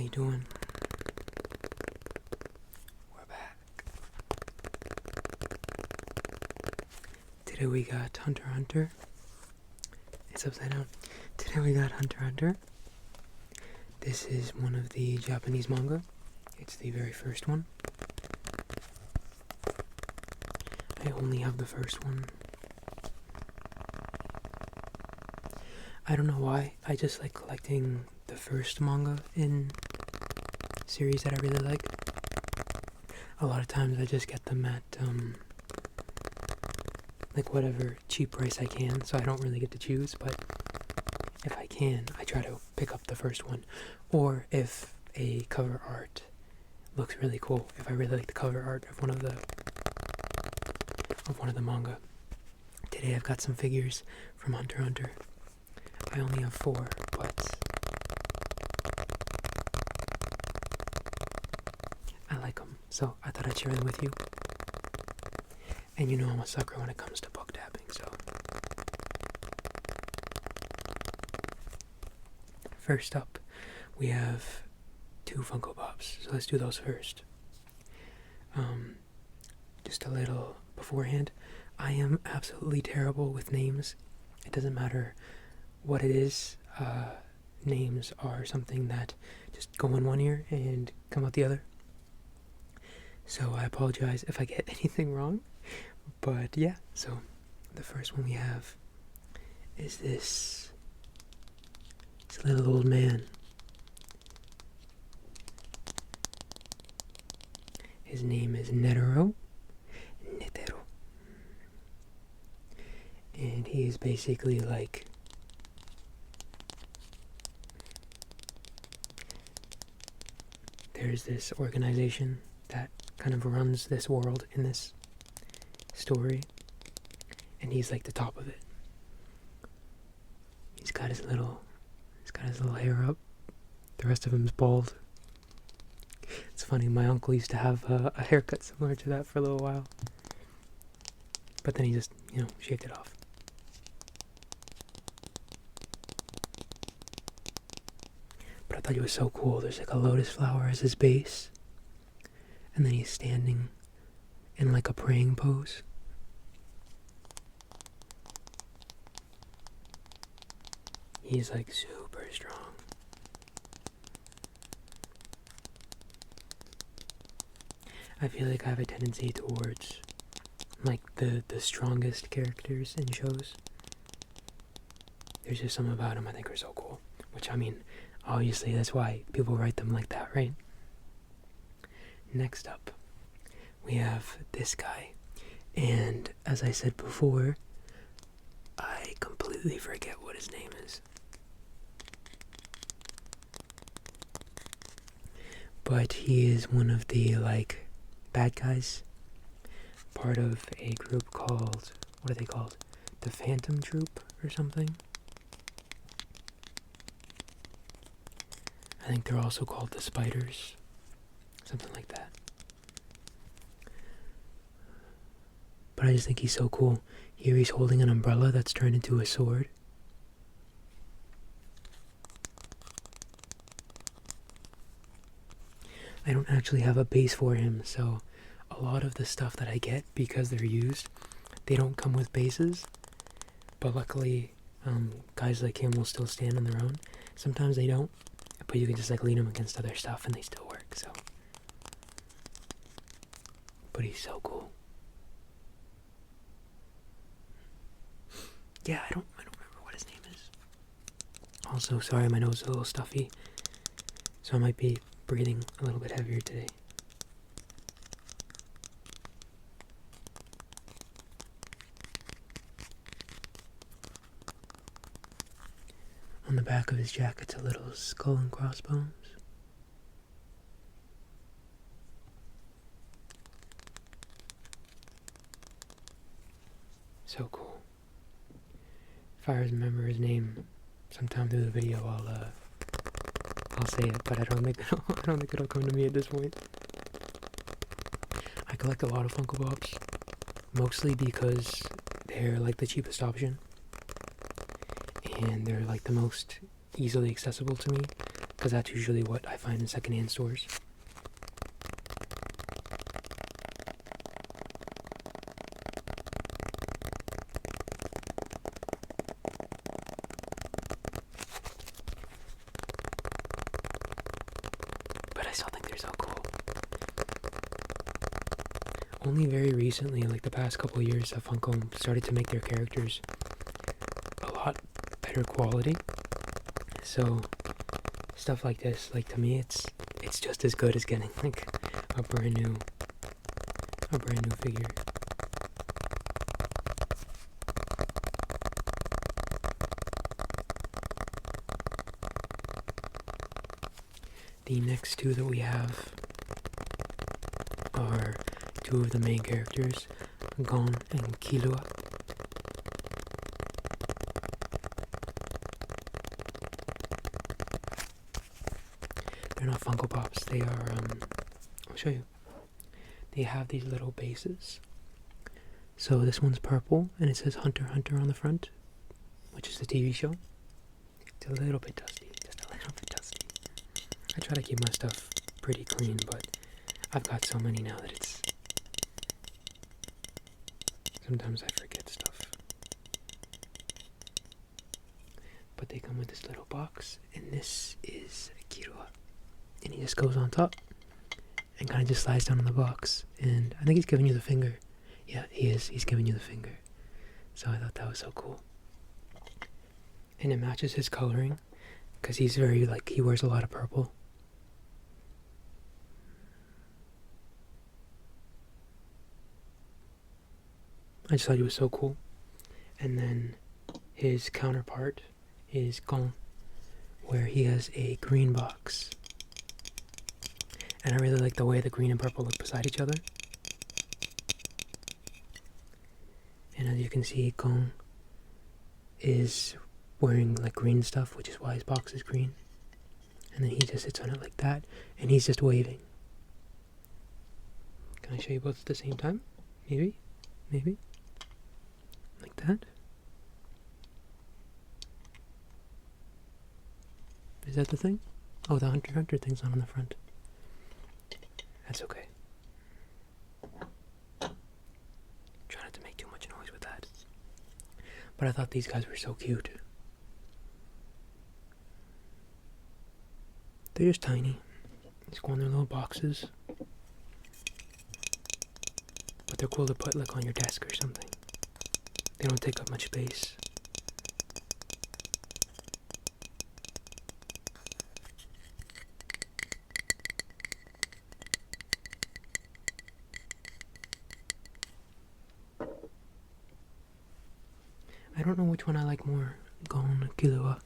you doing? We're back. Today we got Hunter x Hunter. It's upside down. Today we got Hunter x Hunter. This is one of the Japanese manga. It's the very first one. I only have the first one. I don't know why. I just like collecting the first manga in series that I really like. A lot of times I just get them at like whatever cheap price I can, so I don't really get to choose, but if I can, I try to pick up the first one. Or if a cover art looks really cool, if I really like the cover art of one of the manga. Today I've got some figures from Hunter x Hunter. I only have 4, but I like them, so I thought I'd share them with you. And you know I'm a sucker when it comes to book tapping, so. First up, we have 2 Funko Pops, so let's do those first. Just a little beforehand, I am absolutely terrible with names. It doesn't matter what it is. Names are something that just go in one ear and come out the other. So I apologize if I get anything wrong. But yeah, so the first one we have is this little old man. His name is Netero. And he is basically like there's this organization that kind of runs this world in this story, and he's like the top of it. He's got his little hair up. The rest of him's bald. It's funny, my uncle used to have a haircut similar to that for a little while, but then he just, shaved it off. But I thought he was so cool. There's like a lotus flower as his base, and then he's standing in like a praying pose. He's like super strong. I feel like I have a tendency towards like the strongest characters in shows. There's just something about them I think are so cool. Which, I mean, obviously that's why people write them like that, right? Next up, we have this guy. And as I said before, I completely forget what his name is. But he is one of the, like, bad guys. Part of a group called, what are they called? The Phantom Troop or something? I think they're also called the Spiders. Something like that. But I just think he's so cool. Here he's holding an umbrella that's turned into a sword. I don't actually have a base for him, so a lot of the stuff that I get, because they're used, they don't come with bases. But luckily, guys like him will still stand on their own. Sometimes they don't, but you can just like lean them against other stuff and they still work, so. But he's so cool. Yeah, I don't remember what his name is. Also, sorry, my nose is a little stuffy, so I might be breathing a little bit heavier today. On the back of his jacket's a little skull and crossbones. So cool. If I remember his name sometime through the video, I'll say it, but I don't think it'll come to me at this point. I collect a lot of Funko Pops, mostly because they're like the cheapest option, and they're like the most easily accessible to me. because that's usually what I find in secondhand stores. But I still think they're so cool. Only very recently, like the past couple years, have Funko started to make their characters a lot better quality. So stuff like this, like to me, it's just as good as getting like a brand new figure. The next two that we have are two of the main characters, Gon and Killua. They're not Funko Pops, they are, I'll show you. They have these little bases. So this one's purple, and it says Hunter x Hunter on the front, which is the TV show. It's a little bit dusty, just a little bit dusty. I try to keep my stuff pretty clean, but I've got so many now that it's... sometimes I forget stuff. But they come with this little box, and this is Killua. And he just goes on top and kind of just slides down on the box. And I think he's giving you the finger. Yeah, he is. He's giving you the finger. So I thought that was so cool. And it matches his coloring, because he's very, like, he wears a lot of purple. I just thought he was so cool. And then his counterpart is Gon, where he has a green box. And I really like the way the green and purple look beside each other. And as you can see, Gon is wearing like green stuff, which is why his box is green. And then he just sits on it like that, and he's just waving. Can I show you both at the same time? Maybe? Maybe? Like that? Is that the thing? Oh, the Hunter x Hunter thing's on the front. That's okay. Try not to make too much noise with that. But I thought these guys were so cute. They're just tiny. Just go in their little boxes. But they're cool to put like on your desk or something. They don't take up much space. I don't know which one I like more, Gon or Killua.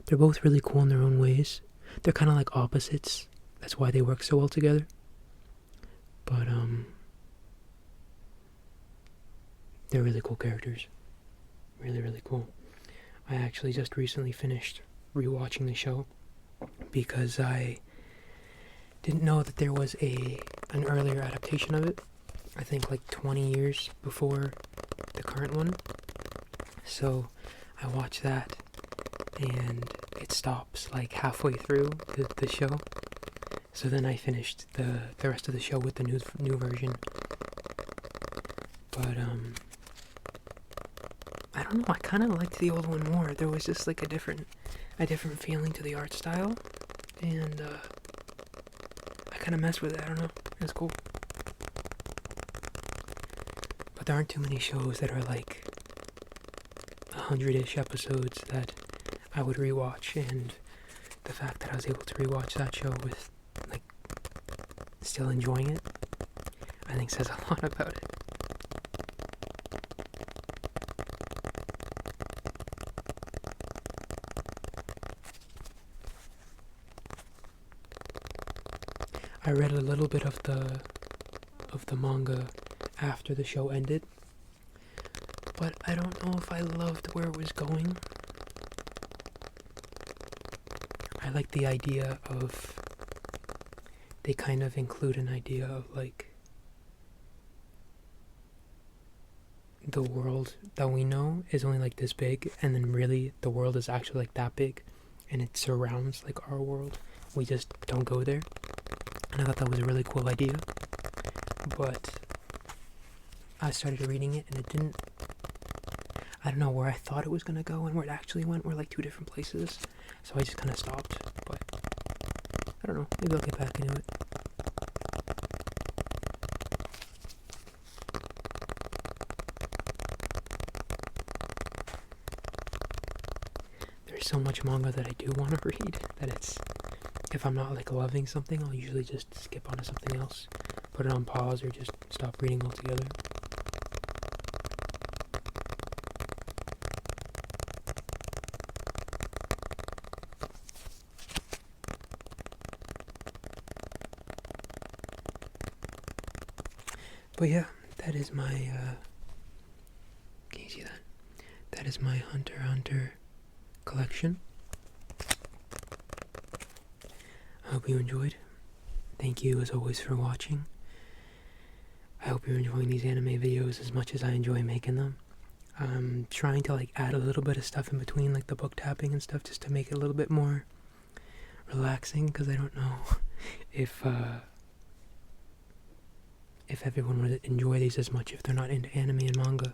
They're both really cool in their own ways. They're kind of like opposites. That's why they work so well together. But, they're really cool characters. Really, really cool. I actually just recently finished rewatching the show because I didn't know that there was an earlier adaptation of it. I think like 20 years before the current one. So I watched that, and it stops like halfway through the show. So then I finished the rest of the show with the new version. But I don't know. I kind of liked the old one more. There was just like a different feeling to the art style, and I kind of messed with it. I don't know. It was cool. But there aren't too many shows that are like 100-ish episodes that I would rewatch, and the fact that I was able to rewatch that show with like still enjoying it, I think says a lot about it. I read a little bit of the manga after the show ended, but I don't know if I loved where it was going. I like the idea of, they kind of include an idea of like the world that we know is only like this big, and then really the world is actually like that big, and it surrounds like our world. We just don't go there. And I thought that was a really cool idea. But I started reading it and it didn't, I don't know where I thought it was going to go and where it actually went were like two different places. So I just kind of stopped. But I don't know, maybe I'll get back into it. There's so much manga that I do want to read that it's, if I'm not like loving something, I'll usually just skip onto something else, put it on pause, or just stop reading altogether. But yeah, that is my, can you see that? That is my Hunter x Hunter collection. I hope you enjoyed. Thank you as always for watching. I hope you're enjoying these anime videos as much as I enjoy making them. I'm trying to like add a little bit of stuff in between, like the book tapping and stuff, just to make it a little bit more relaxing, because I don't know if everyone would enjoy these as much if they're not into anime and manga.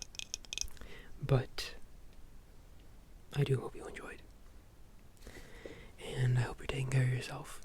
But I do hope you enjoyed. And I hope you're taking care of yourself.